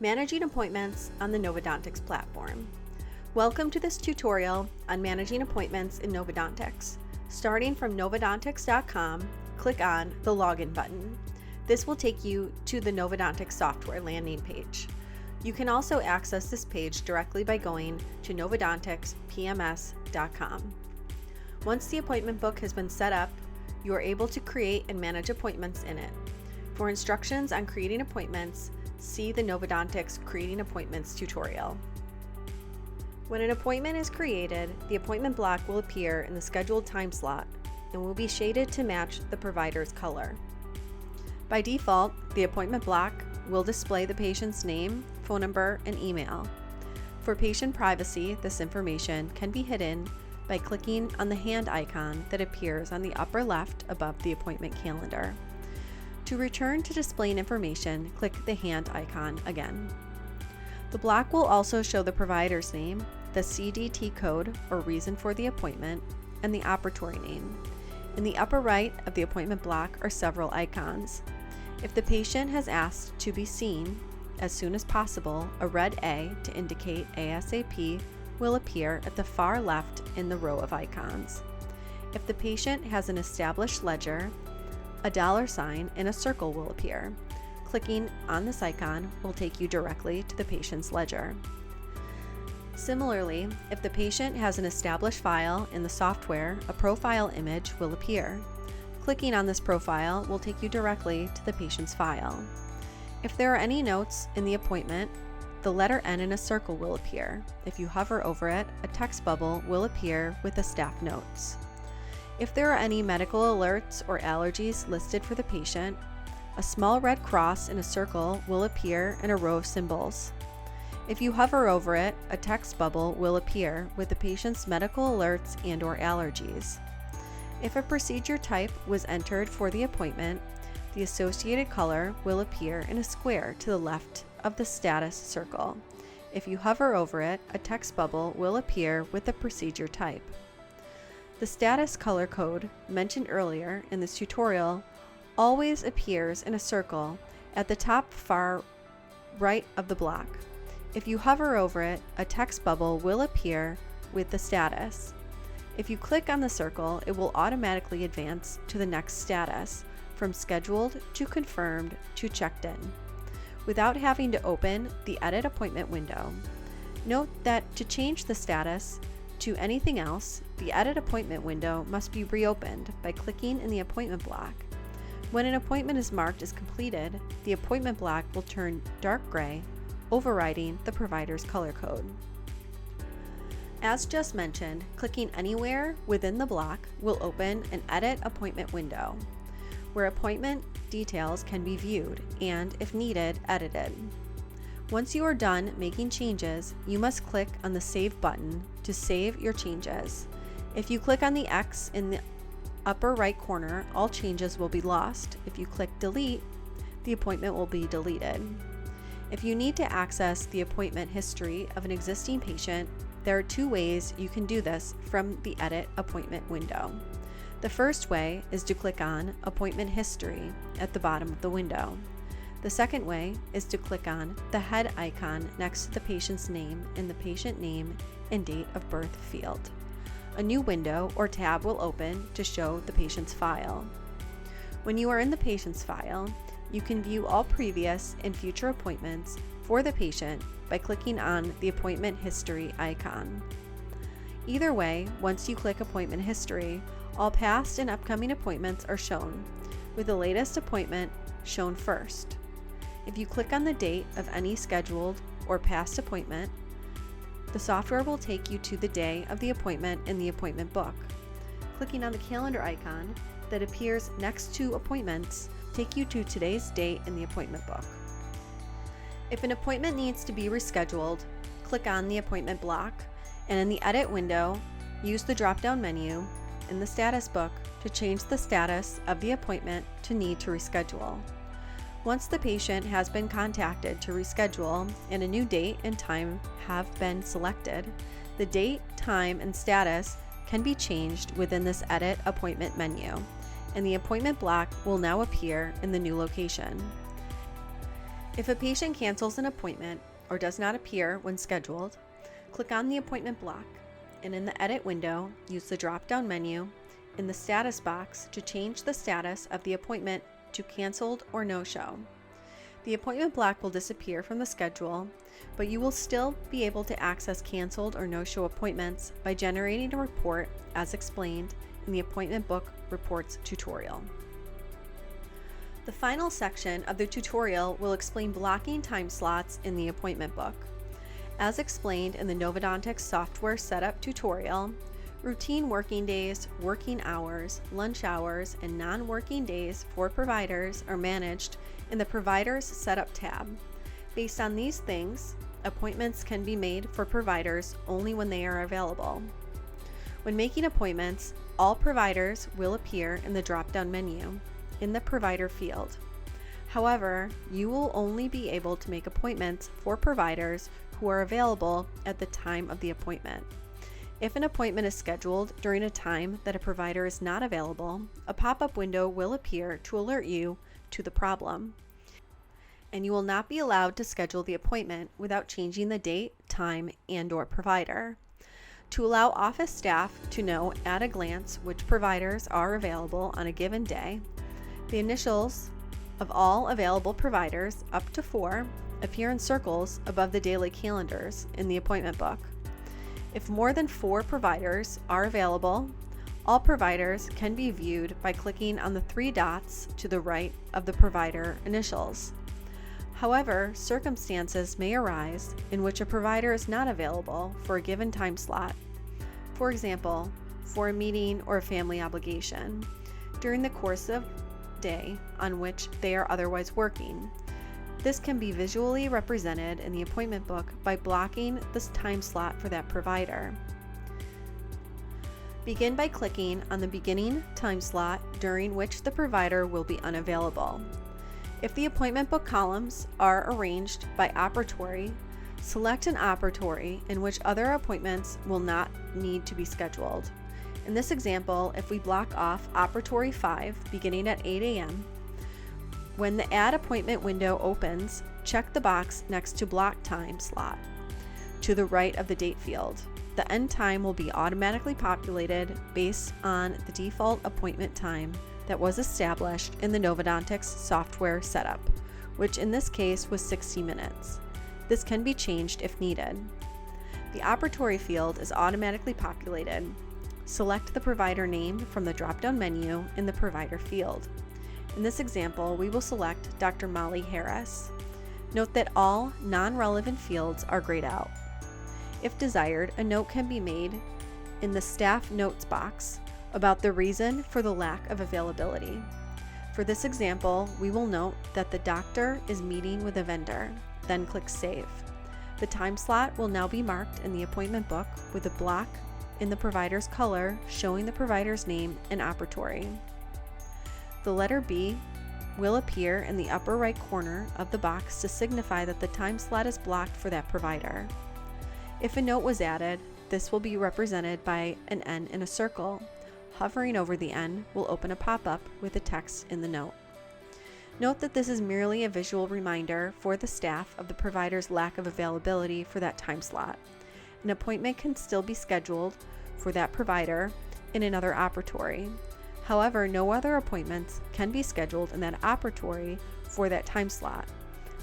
Managing appointments on the Novodontics platform. Welcome to this tutorial on managing appointments in Novodontics. Starting from novodontics.com, click on the Login button. This will take you to the Novodontics software landing page. You can also access this page directly by going to novodonticspms.com. Once the appointment book has been set up, you are able to create and manage appointments in it. For instructions on creating appointments, see the Novodontics Creating Appointments tutorial. When an appointment is created, the appointment block will appear in the scheduled time slot and will be shaded to match the provider's color. By default, the appointment block will display the patient's name, phone number, and email. For patient privacy, this information can be hidden by clicking on the hand icon that appears on the upper left above the appointment calendar. To return to displaying information, click the hand icon again. The block will also show the provider's name, the CDT code or reason for the appointment, and the operatory name. In the upper right of the appointment block are several icons. If the patient has asked to be seen as soon as possible, a red A to indicate ASAP will appear at the far left in the row of icons. If the patient has an established ledger, a $sign and a circle will appear. Clicking on this icon will take you directly to the patient's ledger. Similarly, if the patient has an established file in the software, a profile image will appear. Clicking on this profile will take you directly to the patient's file. If there are any notes in the appointment, the letter N in a circle will appear. If you hover over it, a text bubble will appear with the staff notes. If there are any medical alerts or allergies listed for the patient, a small red cross in a circle will appear in a row of symbols. If you hover over it, a text bubble will appear with the patient's medical alerts and/or allergies. If a procedure type was entered for the appointment, the associated color will appear in a square to the left of the status circle. If you hover over it, a text bubble will appear with the procedure type. The status color code mentioned earlier in this tutorial always appears in a circle at the top far right of the block. If you hover over it, a text bubble will appear with the status. If you click on the circle, it will automatically advance to the next status, from scheduled to confirmed to checked in, without having to open the Edit Appointment window. Note that to change the status to anything else, the Edit Appointment window must be reopened by clicking in the appointment block. When an appointment is marked as completed, the appointment block will turn dark gray, overriding the provider's color code. As just mentioned, clicking anywhere within the block will open an Edit Appointment window, where appointment details can be viewed and, if needed, edited. Once you are done making changes, you must click on the Save button to save your changes. If you click on the X in the upper right corner, all changes will be lost. If you click Delete, the appointment will be deleted. If you need to access the appointment history of an existing patient, there are two ways you can do this from the Edit Appointment window. The first way is to click on Appointment History at the bottom of the window. The second way is to click on the head icon next to the patient's name in the patient name and date of birth field. A new window or tab will open to show the patient's file. When you are in the patient's file, you can view all previous and future appointments for the patient by clicking on the Appointment History icon. Either way, once you click Appointment History, all past and upcoming appointments are shown, with the latest appointment shown first. If you click on the date of any scheduled or past appointment, the software will take you to the day of the appointment in the appointment book. Clicking on the calendar icon that appears next to appointments take you to today's date in the appointment book. If an appointment needs to be rescheduled, click on the appointment block, and in the Edit window, use the drop-down menu in the status book to change the status of the appointment to need to reschedule. Once the patient has been contacted to reschedule and a new date and time have been selected, the date, time, and status can be changed within this Edit Appointment menu, and the appointment block will now appear in the new location. If a patient cancels an appointment or does not appear when scheduled, click on the appointment block and in the Edit window, use the drop-down menu in the status box to change the status of the appointment to canceled or no-show. The appointment block will disappear from the schedule, but you will still be able to access canceled or no-show appointments by generating a report as explained in the Appointment Book Reports tutorial. The final section of the tutorial will explain blocking time slots in the appointment book. As explained in the Novodontics software setup tutorial, routine working days, working hours, lunch hours, and non-working days for providers are managed in the Providers Setup tab. Based on these things, appointments can be made for providers only when they are available. When making appointments, all providers will appear in the drop-down menu in the provider field. However, you will only be able to make appointments for providers who are available at the time of the appointment. If an appointment is scheduled during a time that a provider is not available, a pop-up window will appear to alert you to the problem, and you will not be allowed to schedule the appointment without changing the date, time, and/or provider. To allow office staff to know at a glance which providers are available on a given day, the initials of all available providers, up to 4, appear in circles above the daily calendars in the appointment book. If more than 4 providers are available, all providers can be viewed by clicking on the 3 dots to the right of the provider initials. However, circumstances may arise in which a provider is not available for a given time slot. For example, for a meeting or a family obligation, during the course of day on which they are otherwise working. This can be visually represented in the appointment book by blocking this time slot for that provider. Begin by clicking on the beginning time slot during which the provider will be unavailable. If the appointment book columns are arranged by operatory, select an operatory in which other appointments will not need to be scheduled. In this example, if we block off operatory 5 beginning at 8 a.m., when the Add Appointment window opens, check the box next to Block Time slot to the right of the date field. The end time will be automatically populated based on the default appointment time that was established in the Novodontics software setup, which in this case was 60 minutes. This can be changed if needed. The operatory field is automatically populated. Select the provider name from the drop-down menu in the provider field. In this example, we will select Dr. Molly Harris. Note that all non-relevant fields are grayed out. If desired, a note can be made in the staff notes box about the reason for the lack of availability. For this example, we will note that the doctor is meeting with a vendor, then click Save. The time slot will now be marked in the appointment book with a block in the provider's color showing the provider's name and operatory. The letter B will appear in the upper right corner of the box to signify that the time slot is blocked for that provider. If a note was added, this will be represented by an N in a circle. Hovering over the N will open a pop-up with the text in the note. Note that this is merely a visual reminder for the staff of the provider's lack of availability for that time slot. An appointment can still be scheduled for that provider in another operatory. However, no other appointments can be scheduled in that operatory for that time slot.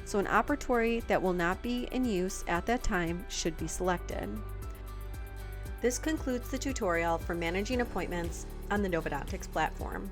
So an operatory that will not be in use at that time should be selected. This concludes the tutorial for managing appointments on the Novodontics platform.